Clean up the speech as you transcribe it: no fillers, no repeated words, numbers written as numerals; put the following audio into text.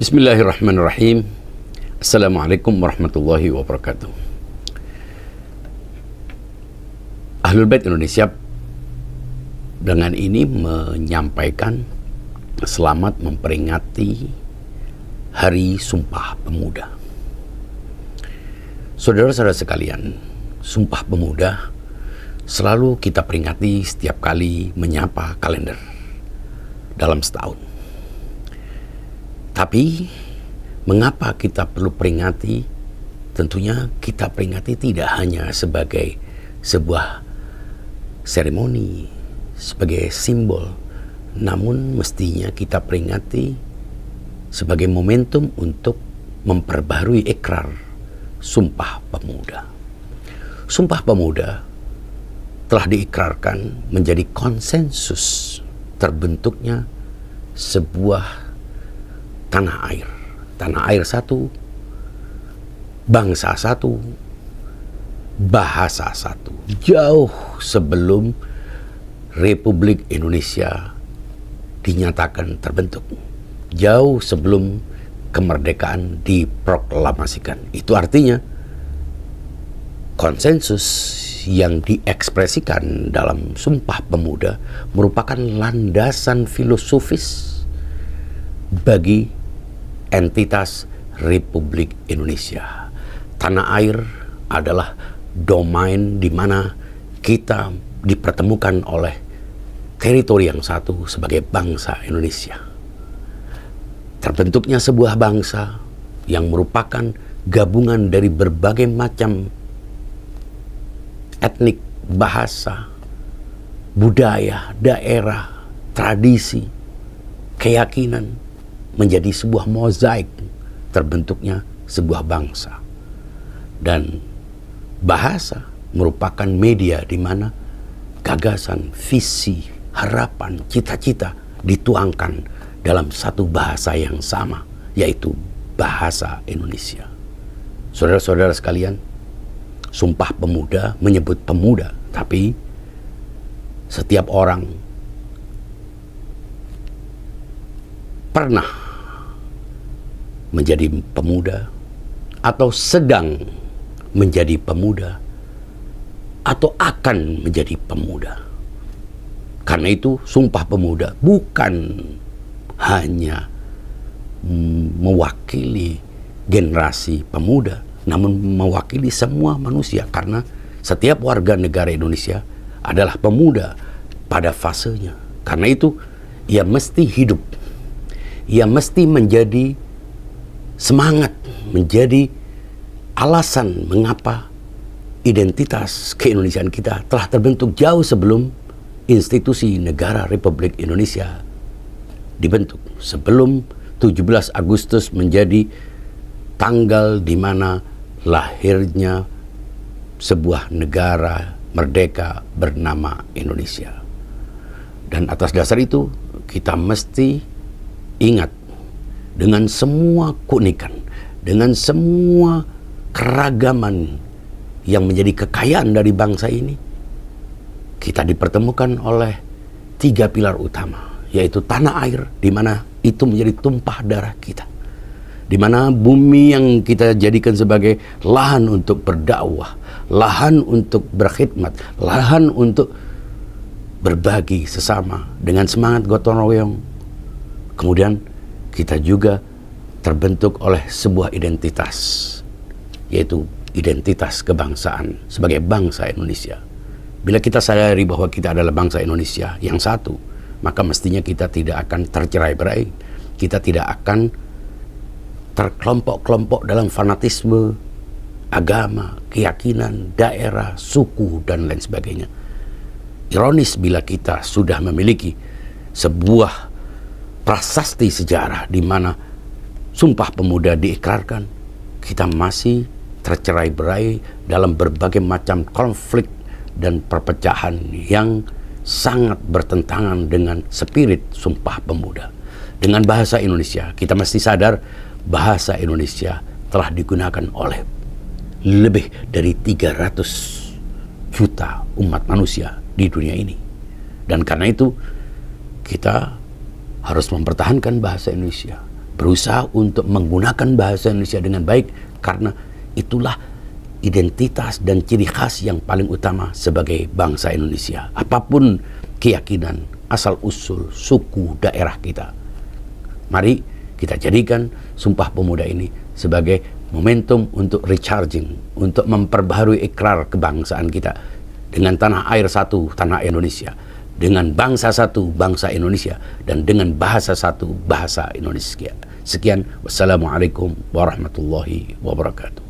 Bismillahirrahmanirrahim. Assalamualaikum warahmatullahi wabarakatuh. Ahlul Bait Indonesia dengan ini menyampaikan selamat memperingati Hari Sumpah Pemuda. Saudara-saudara sekalian, Sumpah Pemuda selalu kita peringati setiap kali menyapa kalender dalam setahun. Tapi mengapa kita perlu peringati? Tentunya kita peringati tidak hanya sebagai sebuah seremoni, sebagai simbol, namun mestinya kita peringati sebagai momentum untuk memperbarui ikrar Sumpah Pemuda. Sumpah Pemuda telah diikrarkan menjadi konsensus terbentuknya sebuah tanah air satu, bangsa satu, bahasa satu, jauh sebelum Republik Indonesia dinyatakan terbentuk, jauh sebelum kemerdekaan diproklamasikan. Itu artinya konsensus yang diekspresikan dalam Sumpah Pemuda merupakan landasan filosofis bagi entitas Republik Indonesia. Tanah air adalah domain di mana kita dipertemukan oleh teritori yang satu sebagai bangsa Indonesia. Terbentuknya sebuah bangsa yang merupakan gabungan dari berbagai macam etnik, bahasa, budaya, daerah, tradisi, keyakinan menjadi sebuah mozaik terbentuknya sebuah bangsa. Dan bahasa merupakan media di mana gagasan, visi, harapan, cita-cita dituangkan dalam satu bahasa yang sama, yaitu bahasa Indonesia. Saudara-saudara sekalian, Sumpah Pemuda menyebut pemuda, tapi setiap orang pernah menjadi pemuda atau sedang menjadi pemuda atau akan menjadi pemuda. Karena itu Sumpah Pemuda bukan hanya mewakili generasi pemuda, namun mewakili semua manusia, karena setiap warga negara Indonesia adalah pemuda pada fasenya. Karena itu ia mesti hidup, ia mesti menjadi semangat, menjadi alasan mengapa identitas keindonesiaan kita telah terbentuk jauh sebelum institusi negara Republik Indonesia dibentuk, sebelum 17 Agustus menjadi tanggal di mana lahirnya sebuah negara merdeka bernama Indonesia. Dan atas dasar itu kita mesti ingat, dengan semua keunikan, dengan semua keragaman yang menjadi kekayaan dari bangsa ini, kita dipertemukan oleh 3 pilar utama, yaitu tanah air, di mana itu menjadi tumpah darah kita, di mana bumi yang kita jadikan sebagai lahan untuk berdakwah, lahan untuk berkhidmat, lahan untuk berbagi sesama dengan semangat gotong royong. Kemudian kita juga terbentuk oleh sebuah identitas, yaitu identitas kebangsaan sebagai bangsa Indonesia. Bila kita sadari bahwa kita adalah bangsa Indonesia yang satu, maka mestinya kita tidak akan tercerai-berai, kita tidak akan terkelompok-kelompok dalam fanatisme agama, keyakinan, daerah, suku, dan lain sebagainya. Ironis bila kita sudah memiliki sebuah prasasti sejarah di mana Sumpah Pemuda diikrarkan, kita masih tercerai-berai dalam berbagai macam konflik dan perpecahan yang sangat bertentangan dengan spirit Sumpah Pemuda. Dengan bahasa Indonesia, kita mesti sadar bahasa Indonesia telah digunakan oleh lebih dari 300 juta umat manusia di dunia ini. Dan karena itu kita harus mempertahankan bahasa Indonesia. berusaha untuk menggunakan bahasa Indonesia dengan baik, karena itulah identitas dan ciri khas yang paling utama sebagai bangsa Indonesia. Apapun keyakinan, asal-usul, suku, daerah kita, mari kita jadikan Sumpah Pemuda ini sebagai momentum untuk recharging, untuk memperbaharui ikrar kebangsaan kita dengan tanah air satu, tanah Indonesia, dengan bangsa satu, bangsa Indonesia, dan dengan bahasa satu, bahasa Indonesia. Sekian, wassalamualaikum warahmatullahi wabarakatuh.